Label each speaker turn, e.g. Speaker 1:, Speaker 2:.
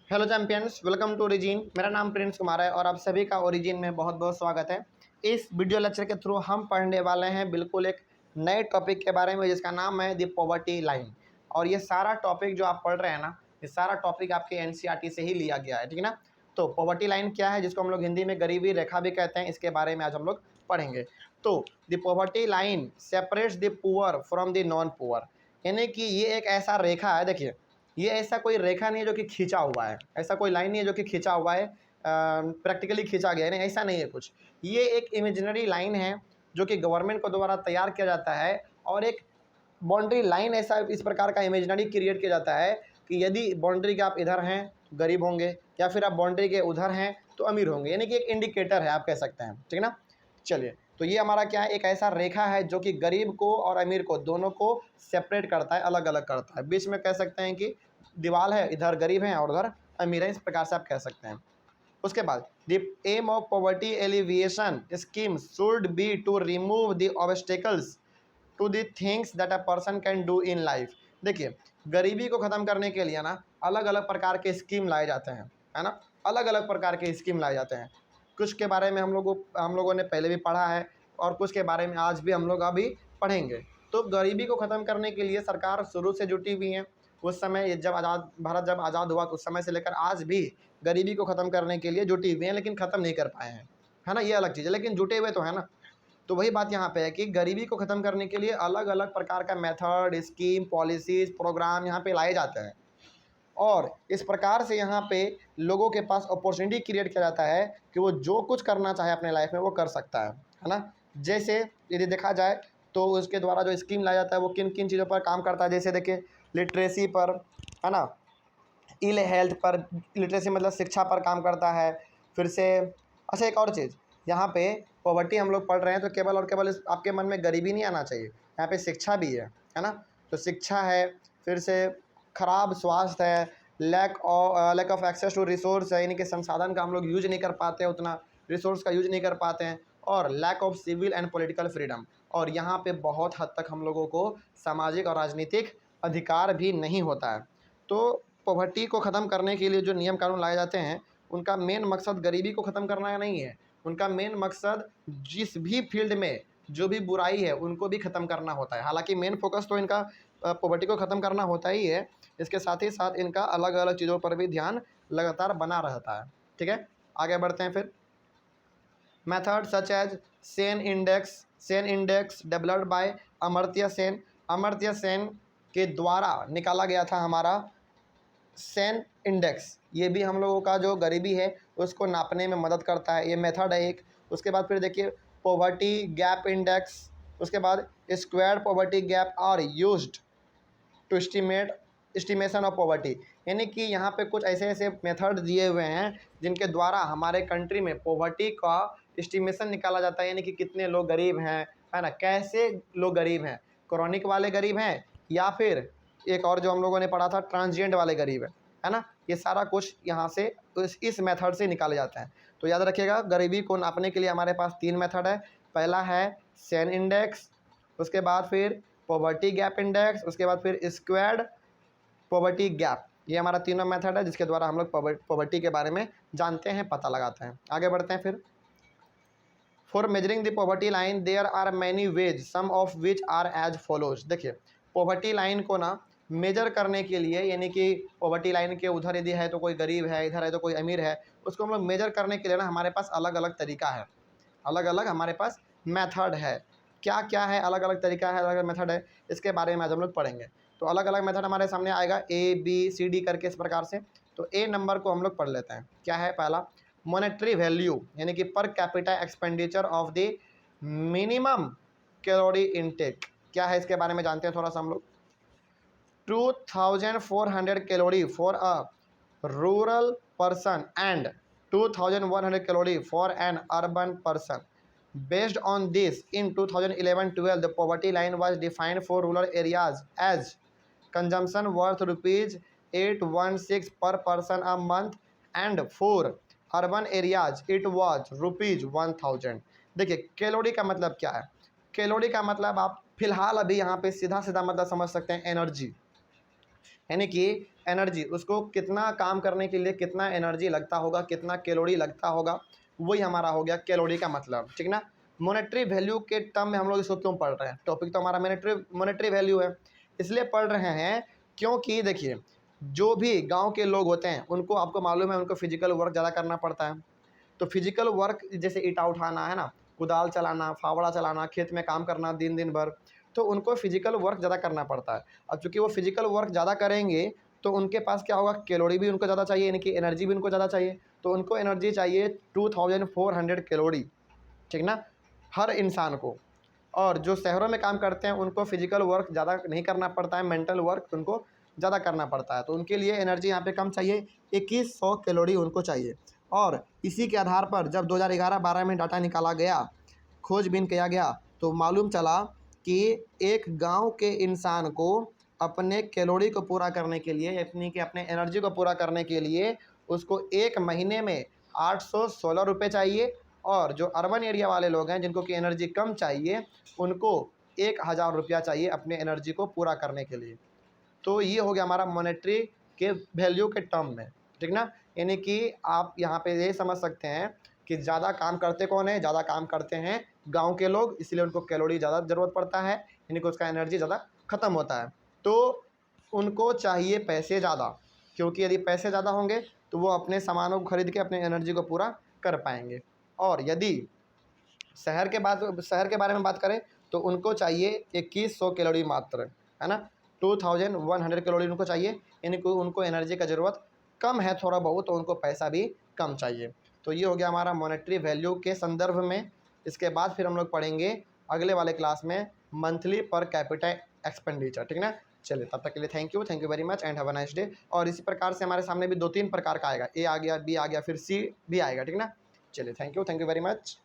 Speaker 1: Hello champions, welcome to Origin. मेरा नाम Prince Kumar है और आप सभी का ओरिजिन में बहुत बहुत स्वागत है। इस वीडियो लेक्चर के थ्रू हम पढ़ने वाले हैं बिल्कुल एक नए टॉपिक के बारे में जिसका नाम है द पॉवर्टी लाइन। और ये सारा टॉपिक जो आप पढ़ रहे हैं ना, ये सारा टॉपिक आपके एनसीईआरटी से ही लिया गया है, ठीक है ना। तो पॉवर्टी लाइन क्या है, जिसको हम लोग हिंदी में गरीबी रेखा भी कहते हैं, इसके बारे में आज हम लोग पढ़ेंगे। तो the poverty line separates the poor from the non poor, यानी कि ये एक ऐसा रेखा है। देखिए, ये ऐसा कोई रेखा नहीं है जो कि खींचा हुआ है, ऐसा कोई लाइन नहीं है जो कि खींचा हुआ है, प्रैक्टिकली खींचा गया है, नहीं ऐसा नहीं है कुछ। ये एक इमेजिनरी लाइन है जो कि गवर्नमेंट को द्वारा तैयार किया जाता है। और एक बाउंड्री लाइन ऐसा इस प्रकार का इमेजिनरी क्रिएट किया जाता है कि यदि बाउंड्री के आप इधर हैं तो गरीब होंगे, या फिर आप बाउंड्री के उधर हैं तो अमीर होंगे, यानी कि एक इंडिकेटर है, आप कह सकते हैं, ठीक है ना। चलिए, तो ये हमारा क्या है, एक ऐसा रेखा है जो कि गरीब को और अमीर को दोनों को सेपरेट करता है, अलग अलग करता है। बीच में कह सकते हैं कि दीवार है, इधर गरीब हैं और उधर अमीर हैं, इस प्रकार से आप कह सकते हैं। उसके बाद the aim of poverty alleviation scheme should be to remove the obstacles to the things that a person can do in life. देखिए, गरीबी को ख़त्म करने के लिए ना अलग अलग प्रकार के स्कीम लाए जाते हैं, है ना। अलग अलग प्रकार के स्कीम लाए जाते हैं। कुछ के बारे में हम लोगों ने पहले भी पढ़ा है और कुछ के बारे में आज भी हम लोग अभी पढ़ेंगे। तो गरीबी को ख़त्म करने के लिए सरकार शुरू से जुटी हुई है। उस समय जब भारत जब आज़ाद हुआ तो उस समय से लेकर आज भी गरीबी को ख़त्म करने के लिए जुटी हुई हैं, लेकिन ख़त्म नहीं कर पाए हैं, है ना। ये अलग चीज़ है, लेकिन जुटे हुए तो है ना। तो वही बात यहाँ पे है कि गरीबी को ख़त्म करने के लिए अलग अलग प्रकार का मेथड, स्कीम, पॉलिसीज़, प्रोग्राम यहाँ पे लाए जाते हैं। और इस प्रकार से यहाँ पे लोगों के पास अपॉर्चुनिटी क्रिएट किया जाता है कि वो जो कुछ करना चाहे अपने लाइफ में वो कर सकता है ना। जैसे यदि देखा जाए तो उसके द्वारा जो स्कीम लाया जाता है वो किन किन चीज़ों पर काम करता है। जैसे देखिए, लिटरेसी पर, है ना, इल हेल्थ पर, लिटरेसी मतलब शिक्षा पर काम करता है। फिर से अच्छा, एक और चीज़, यहाँ पे पॉवर्टी हम लोग पढ़ रहे हैं तो केवल और केवल इस आपके मन में गरीबी नहीं आना चाहिए, यहाँ पे शिक्षा भी है ना। तो शिक्षा है, फिर से खराब स्वास्थ्य है, lack of access to resource है, यानी कि संसाधन का हम लोग यूज नहीं कर पाते हैं, उतना रिसोर्स का यूज नहीं कर पाते हैं। और lack of civil and political freedom, और यहाँ पे बहुत हद तक हम लोगों को सामाजिक और राजनीतिक अधिकार भी नहीं होता है। तो पॉवर्टी को ख़त्म करने के लिए जो नियम कानून लाए जाते हैं उनका मेन मकसद गरीबी को ख़त्म करना नहीं है। उनका मेन मकसद जिस भी फील्ड में जो भी बुराई है उनको भी ख़त्म करना होता है। हालांकि मेन फोकस तो इनका पॉवर्टी को ख़त्म करना होता ही है, इसके साथ ही साथ इनका अलग अलग चीज़ों पर भी ध्यान लगातार बना रहता है। ठीक है, आगे बढ़ते हैं फिर। Method such as Sen index developed by Amartya Sen. Amartya Sen के द्वारा निकाला गया था हमारा सेन इंडेक्स। ये भी हम लोगों का जो गरीबी है उसको नापने में मदद करता है, ये मेथड है एक। उसके बाद फिर देखिए पॉवर्टी गैप इंडेक्स, उसके बाद square poverty gap are used to estimation of poverty, यानी कि यहाँ पे कुछ ऐसे ऐसे मेथड दिए हुए हैं जिनके द्वारा हमारे कंट्री में पॉवर्टी का एस्टिमेशन निकाला जाता है, यानी कि कितने लोग गरीब हैं, है ना, कैसे लोग गरीब हैं, क्रॉनिक वाले गरीब हैं या फिर एक और जो हम लोगों ने पढ़ा था ट्रांजिएंट वाले गरीब है ना। ये सारा कुछ यहाँ से इस मेथड से निकाले जाते हैं। तो याद रखिएगा, गरीबी को नापने के लिए हमारे पास 3 मेथड है। पहला है सेन इंडेक्स, उसके बाद फिर पॉवर्टी गैप इंडेक्स, उसके बाद फिर स्क्वायर्ड पॉवर्टी गैप। ये हमारा तीनों मेथड है जिसके द्वारा हम लोग पॉवर्टी के बारे में जानते हैं, पता लगाते हैं। आगे बढ़ते हैं फिर। For measuring the poverty line there are many ways, some of which are as follows. देखिए, पॉवर्टी लाइन को ना मेजर करने के लिए, यानी कि पॉवर्टी लाइन के उधर यदि है तो कोई गरीब है, इधर है तो कोई अमीर है, उसको हम लोग मेजर करने के लिए ना हमारे पास अलग अलग तरीका है, अलग अलग हमारे पास मेथड है। क्या क्या है, अलग अलग तरीका है, अलग अलग मेथड है, इसके बारे में आज हम लोग पढ़ेंगे। तो अलग अलग मेथड हमारे सामने आएगा ABCD करके इस प्रकार से। तो ए नंबर को हम लोग पढ़ लेते हैं। क्या है पहला, मॉनेटरी वैल्यू, यानी कि per capita expenditure of the minimum calorie intake. क्या है इसके बारे में जानते हैं थोड़ा सा हम लोग। 2400 calorie for a rural person and 2100 calorie for an urban person. Based on this, in 2011-12, the poverty line was defined for rural areas as consumption worth rupees 816 per person a month, and for urban areas it was rupees 1000। देखिए, calorie का मतलब क्या है। Calorie का मतलब आप फिलहाल अभी यहाँ पे सीधा सीधा मतलब समझ सकते हैं एनर्जी, यानी कि एनर्जी, उसको कितना काम करने के लिए कितना एनर्जी लगता होगा, कितना कैलोरी लगता होगा, वही हमारा हो गया कैलोरी का मतलब, ठीक ना। मॉनेटरी वैल्यू के टर्म में हम लोग इसको क्यों पढ़ रहे हैं, टॉपिक तो हमारा मॉनेटरी वैल्यू है, इसलिए पढ़ रहे हैं क्योंकि देखिए जो भी गांव के लोग होते हैं उनको, आपको मालूम है, उनको फिजिकल वर्क ज़्यादा करना पड़ता है। तो फिजिकल वर्क जैसे ईंटा उठाना है ना, कुदाल चलाना, फावड़ा चलाना, खेत में काम करना दिन दिन भर, तो उनको फिजिकल वर्क ज़्यादा करना पड़ता है। अब चूँकि वो फिजिकल वर्क ज़्यादा करेंगे तो उनके पास क्या होगा, कैलोरी भी उनको ज़्यादा चाहिए, यानी कि एनर्जी भी उनको ज़्यादा चाहिए। तो उनको एनर्जी चाहिए 2400 कैलोरी, ठीक ना, हर इंसान को। और जो शहरों में काम करते हैं उनको फिजिकल वर्क ज़्यादा नहीं करना पड़ता है, मेंटल वर्क उनको ज़्यादा करना पड़ता है, तो उनके लिए एनर्जी यहाँ पे कम चाहिए, 2100 कैलोरी उनको चाहिए। और इसी के आधार पर जब 2011-12 में डाटा निकाला गया, खोजबीन किया गया, तो मालूम चला कि एक गांव के इंसान को अपने कैलोरी को पूरा करने के लिए, अपने एनर्जी को पूरा करने के लिए उसको एक महीने में 816 रुपये चाहिए। और जो अर्बन एरिया वाले लोग हैं जिनको कि एनर्जी कम चाहिए, उनको 1000 रुपया चाहिए अपने एनर्जी को पूरा करने के लिए। तो ये हो गया हमारा मॉनेटरी के वैल्यू के टर्म में, ठीक ना। यानी कि आप यहाँ पे ये समझ सकते हैं कि ज़्यादा काम करते कौन है, ज़्यादा काम करते हैं गांव के लोग, इसलिए उनको कैलोरी ज़्यादा ज़रूरत पड़ता है, यानी कि उसका एनर्जी ज़्यादा ख़त्म होता है। तो उनको चाहिए पैसे ज़्यादा, क्योंकि यदि पैसे ज़्यादा होंगे तो वो अपने सामानों को खरीद के अपने एनर्जी को पूरा कर पाएंगे। और यदि शहर के बारे में बात करें तो उनको चाहिए 2100 कैलोरी मात्र, है ना, 2100 कैलोरी उनको चाहिए, यानी कि उनको एनर्जी का ज़रूरत कम है थोड़ा बहुत, तो उनको पैसा भी कम चाहिए। तो ये हो गया हमारा मॉनेटरी वैल्यू के संदर्भ में। इसके बाद फिर हम लोग पढ़ेंगे अगले वाले क्लास में मंथली पर कैपिटा एक्सपेंडिचर, ठीक ना। चलिए तब तक के लिए thank you very much and have a nice day. और इसी प्रकार से हमारे सामने भी 2-3 प्रकार का आएगा, ए आ गया, बी आ गया, फिर सी भी आएगा, ठीक ना। चलिए थैंक यू वेरी मच।